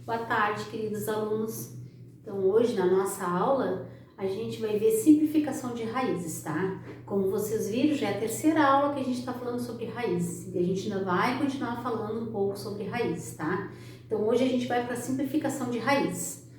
Boa tarde, queridos alunos. Então, hoje na nossa aula, a gente vai ver simplificação de raízes, tá? Como vocês viram, já é a terceira aula que a gente está falando sobre raízes. E a gente ainda vai continuar falando um pouco sobre raízes, tá? Então, hoje a gente vai para a simplificação de raízes.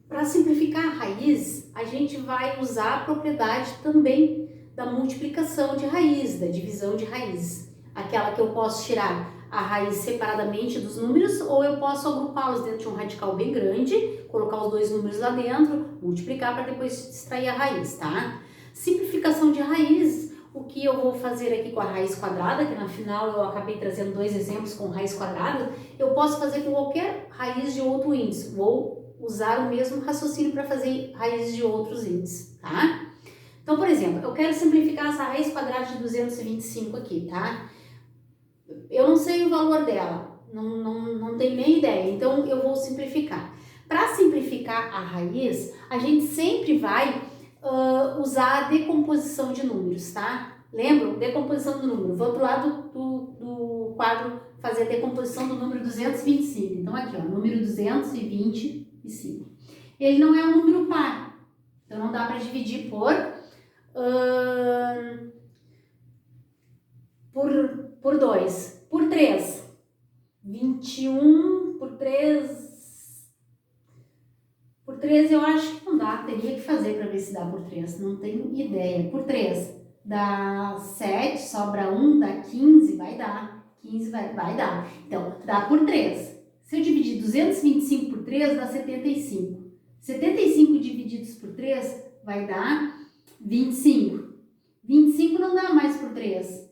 Para simplificar a raiz, a gente vai usar a propriedade também da multiplicação de raiz, da divisão de raiz. Aquela que eu posso tirar a raiz separadamente dos números, ou eu posso agrupá-los dentro de um radical bem grande, colocar os dois números lá dentro, multiplicar para depois extrair a raiz, tá? Simplificação de raiz, o que eu vou fazer aqui com a raiz quadrada, que na final eu acabei trazendo dois exemplos com raiz quadrada, eu posso fazer com qualquer raiz de outro índice, vou usar o mesmo raciocínio para fazer raízes de outros índices, tá? Então, por exemplo, eu quero simplificar essa raiz quadrada de 225 aqui, tá? Eu não sei o valor dela, não tenho nem ideia, então eu vou simplificar. Para simplificar a raiz, a gente sempre vai usar a decomposição de números, tá? Lembram? Decomposição do número. Vou pro lado do quadro fazer a decomposição do número 225. Então aqui, ó, número 225. Ele não é um número par, então não dá para dividir por 2, por 3, 21 por 3 eu acho que não dá, teria que fazer para ver se dá por 3, não tenho ideia. Por 3 dá 7, sobra 1, dá 15, vai dar, 15 vai dar, então dá por 3. Se eu dividir 225 por 3 dá 75, 75 divididos por 3 vai dar 25, 25 não dá mais por 3.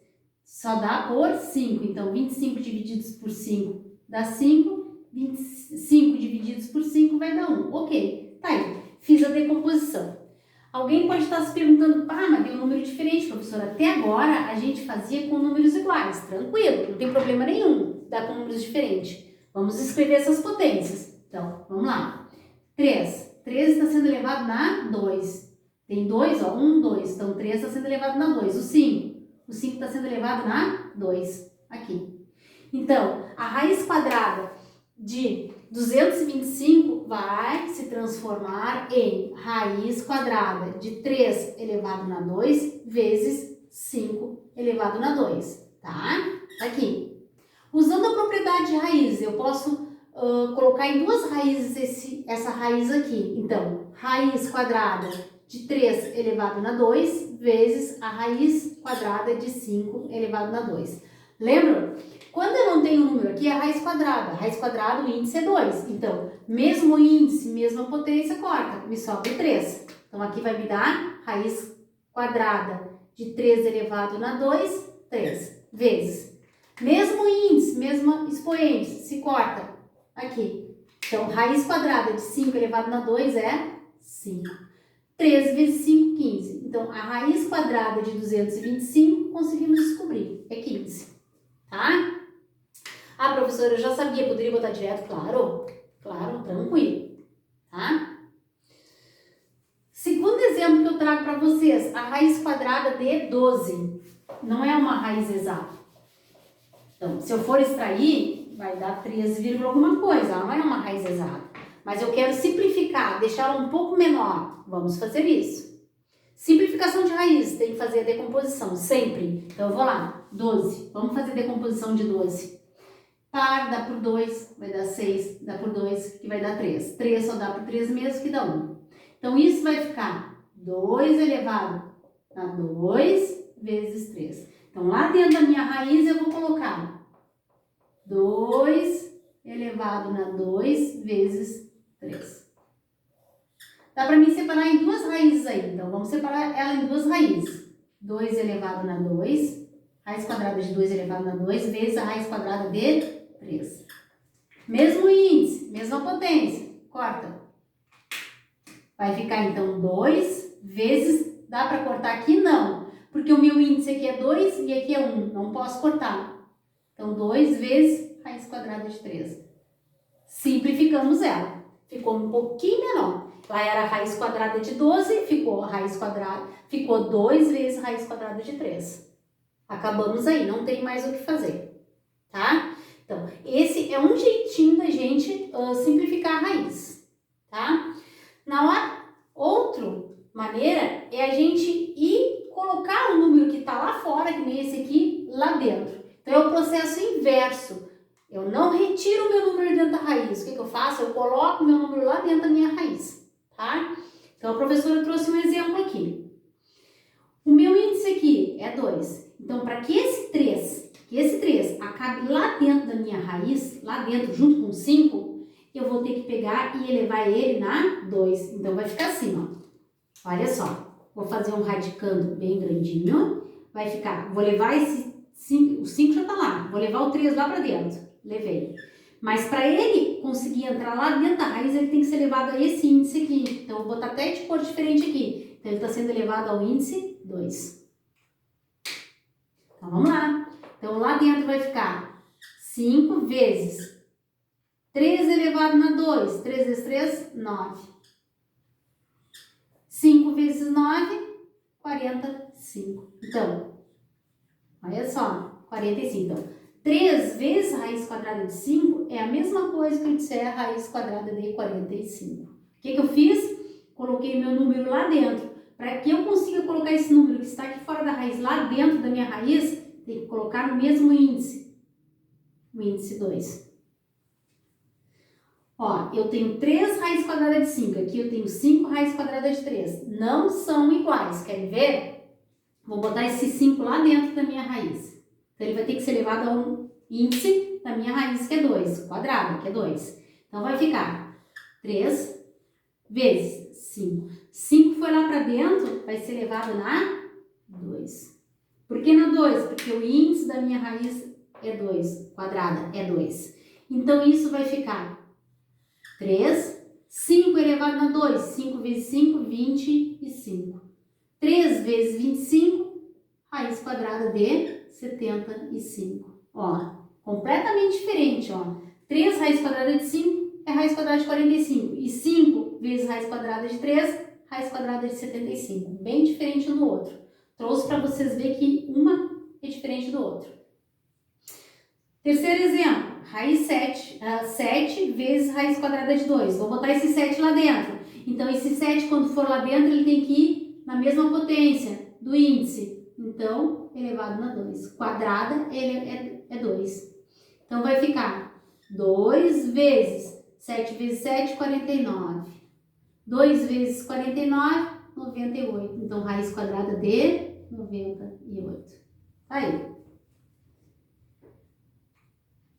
Só dá por 5, então 25 divididos por 5 dá 5, 25 divididos por 5 vai dar 1. Ok, tá aí, fiz a decomposição. Alguém pode estar se perguntando, mas deu um número diferente, professora. Até agora a gente fazia com números iguais, tranquilo, não tem problema nenhum dar com números diferentes. Vamos escrever essas potências. Então, vamos lá. 3 está sendo elevado na 2. Tem 2, ó, 1, 2, então 3 está sendo elevado na 2. O 5 está sendo elevado na 2, aqui. Então, a raiz quadrada de 225 vai se transformar em raiz quadrada de 3 elevado na 2 vezes 5 elevado na 2, tá? Aqui. Usando a propriedade de raiz, eu posso colocar em duas raízes essa raiz aqui. Então, raiz quadrada de 3 elevado na 2 vezes a raiz quadrada de 5 elevado na 2. Lembra? Quando eu não tenho um número aqui, é a raiz quadrada. A raiz quadrada, o índice é 2. Então, mesmo índice, mesma potência, corta. Me sobra 3. Então, aqui vai me dar raiz quadrada de 3 elevado na 2, 3. Vezes. Mesmo índice, mesma expoente, se corta. Aqui. Então, raiz quadrada de 5 elevado na 2 é 5. 3 vezes 5, 15. Então, a raiz quadrada de 225, conseguimos descobrir, é 15. Tá? Ah, professora, eu já sabia, poderia botar direto? Claro, claro, tranquilo. Tá? Segundo exemplo que eu trago para vocês, a raiz quadrada de 12. Não é uma raiz exata. Então, se eu for extrair, vai dar 13, alguma coisa. Ela não é uma raiz exata. Mas eu quero simplificar, deixá-la um pouco menor. Vamos fazer isso. Simplificação de raiz, tem que fazer a decomposição, sempre. Então, eu vou lá, 12. Vamos fazer a decomposição de 12. Par dá por 2, vai dar 6, dá por 2, que vai dar 3. 3 só dá por 3 mesmo, que dá 1. Então, isso vai ficar 2 elevado a 2 vezes 3. Então, lá dentro da minha raiz, eu vou colocar 2 elevado na 2 vezes 3. Dá para mim separar em duas raízes aí. Então, vamos separar ela em duas raízes. 2 elevado na 2, raiz quadrada de 2 elevado na 2, vezes a raiz quadrada de 3. Mesmo índice, mesma potência. Corta. Vai ficar, então, 2 vezes... Dá para cortar aqui? Não. Porque o meu índice aqui é 2 e aqui é 1. Não posso cortar. Então, 2 vezes raiz quadrada de 3. Simplificamos ela. Ficou um pouquinho menor. Lá era a raiz quadrada de 12, ficou 2 vezes raiz quadrada de 3. Acabamos aí, não tem mais o que fazer, tá? Então, esse é um jeitinho da gente simplificar a raiz, tá? Outra maneira é a gente ir colocar o número que está lá fora, que nem esse aqui, lá dentro. Então, é o processo inverso. Eu não retiro o meu número dentro da raiz. O que eu faço? Eu coloco o meu número lá dentro da minha raiz, tá? Então, a professora trouxe um exemplo aqui. O meu índice aqui é 2. Então, para que esse 3 acabe lá dentro da minha raiz, lá dentro, junto com 5, eu vou ter que pegar e elevar ele na 2. Então, vai ficar assim, ó. Olha só. Vou fazer um radicando bem grandinho. Vai ficar, vou levar esse 5, o 5 já tá lá. Vou levar o 3 lá para dentro. Levei. Mas para ele conseguir entrar lá dentro da raiz, ele tem que ser elevado a esse índice aqui. Então, eu vou botar até de cor diferente aqui. Então, ele está sendo elevado ao índice 2. Então, vamos lá. Então, lá dentro vai ficar 5 vezes 3 elevado na 2. 3 vezes 3, 9. 5 vezes 9, 45. Então, olha só, 45. Então, 3 vezes a raiz quadrada de 5 é a mesma coisa que eu disser a raiz quadrada de 45. O que eu fiz? Coloquei meu número lá dentro. Para que eu consiga colocar esse número que está aqui fora da raiz lá dentro da minha raiz, tem que colocar no mesmo índice. O índice 2. Ó, eu tenho 3 raiz quadrada de 5. Aqui eu tenho 5 raiz quadrada de 3. Não são iguais. Querem ver? Vou botar esse 5 lá dentro da minha raiz. Então, ele vai ter que ser elevado ao índice da minha raiz, que é 2. Quadrada, que é 2. Então, vai ficar 3 vezes 5. 5 foi lá para dentro, vai ser elevado na 2. Por que na 2? Porque o índice da minha raiz é 2. Quadrada é 2. Então, isso vai ficar 3. 5 elevado na 2. 5 vezes 5, 25. 3 vezes 25, raiz quadrada de 75. Ó, completamente diferente, ó. 3 raiz quadrada de 5 é raiz quadrada de 45. E 5 vezes raiz quadrada de 3, raiz quadrada de 75. Bem diferente um do outro. Trouxe para vocês verem que uma é diferente do outro. Terceiro exemplo, raiz 7. 7 vezes raiz quadrada de 2. Vou botar esse 7 lá dentro. Então, esse 7, quando for lá dentro, ele tem que ir na mesma potência do índice. Então, elevado na 2. Quadrada é 2. Então, vai ficar 2 vezes 7 vezes 7, 49. 2 vezes 49, 98. Então, raiz quadrada de 98. Tá aí.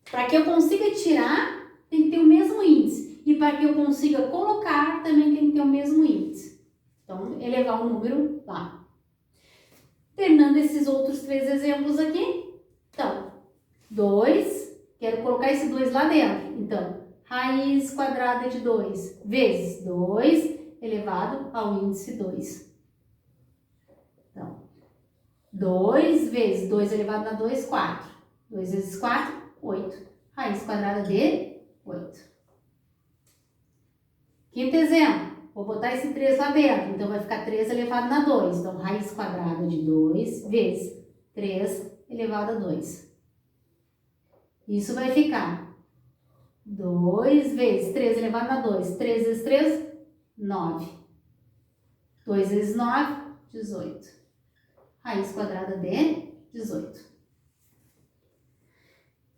Para que eu consiga tirar, tem que ter o mesmo índice. E para que eu consiga colocar, também tem que ter o mesmo índice. Então, elevar o número lá. Terminando esses outros 3 exemplos aqui. Então, 2, quero colocar esse 2 lá dentro. Então, raiz quadrada de 2 vezes 2 elevado ao índice 2. Então, 2 vezes 2 elevado a 2, 4. 2 vezes 4, 8. Raiz quadrada de 8. Quinto exemplo. Vou botar esse 3 lá dentro. Então, vai ficar 3 elevado a 2. Então, raiz quadrada de 2 vezes 3 elevado a 2. Isso vai ficar 2 vezes 3 elevado a 2. 3 vezes 3, 9. 2 vezes 9, 18. Raiz quadrada de 18.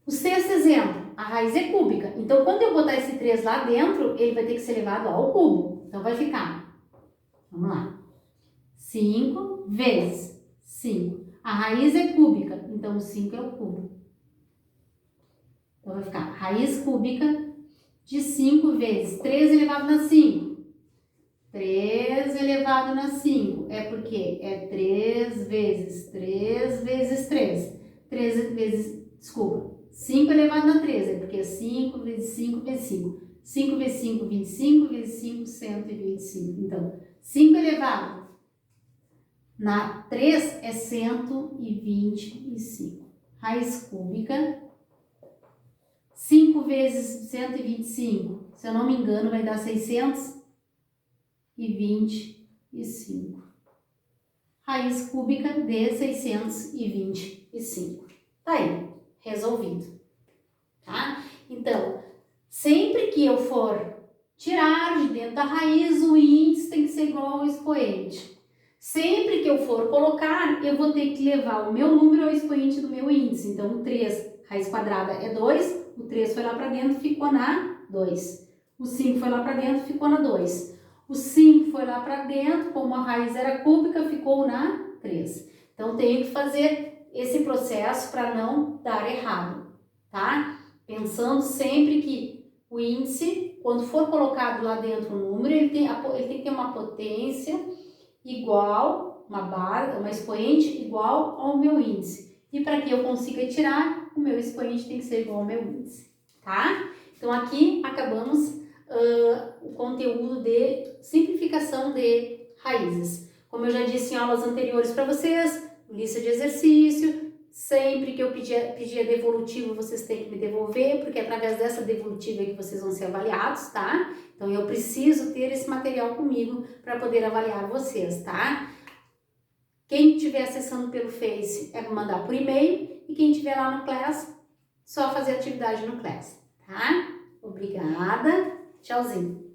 O sexto exemplo, a raiz é cúbica. Então, quando eu botar esse 3 lá dentro, ele vai ter que ser elevado ao cubo. Então, vai ficar, vamos lá, 5 vezes 5. A raiz é cúbica, então o 5 é o cubo. Então, vai ficar raiz cúbica de 5 vezes 3 elevado na 5. 3 elevado na 5 é porque é 3 vezes 3 vezes 3. 3 vezes, desculpa, 5 elevado na 3 é porque é 5 vezes 5 vezes 5. 5 vezes 5, 25 vezes 5, 125. Então, 5 elevado na 3 é 125. Raiz cúbica. 5 vezes 125, se eu não me engano, vai dar 625. Raiz cúbica de 625. Tá aí, resolvido. tá? Então, sempre que eu for tirar de dentro da raiz, o índice tem que ser igual ao expoente. Sempre que eu for colocar, eu vou ter que levar o meu número ao expoente do meu índice. Então, o 3 raiz quadrada é 2, o 3 foi lá para dentro, ficou na 2. O 5 foi lá para dentro, ficou na 2. O 5 foi lá para dentro, como a raiz era cúbica, ficou na 3. Então, tenho que fazer esse processo para não dar errado, tá? Pensando sempre que o índice, quando for colocado lá dentro o número, ele tem que ter uma potência igual, uma expoente igual ao meu índice. E para que eu consiga tirar, o meu expoente tem que ser igual ao meu índice, tá? Então, aqui acabamos o conteúdo de simplificação de raízes. Como eu já disse em aulas anteriores para vocês, lista de exercício, sempre que eu pedir devolutivo, vocês têm que me devolver, porque é através dessa devolutiva que vocês vão ser avaliados, tá? Então, eu preciso ter esse material comigo para poder avaliar vocês, tá? Quem estiver acessando pelo Face é mandar por e-mail, e quem estiver lá no Class, só fazer atividade no Class, tá? Obrigada, tchauzinho!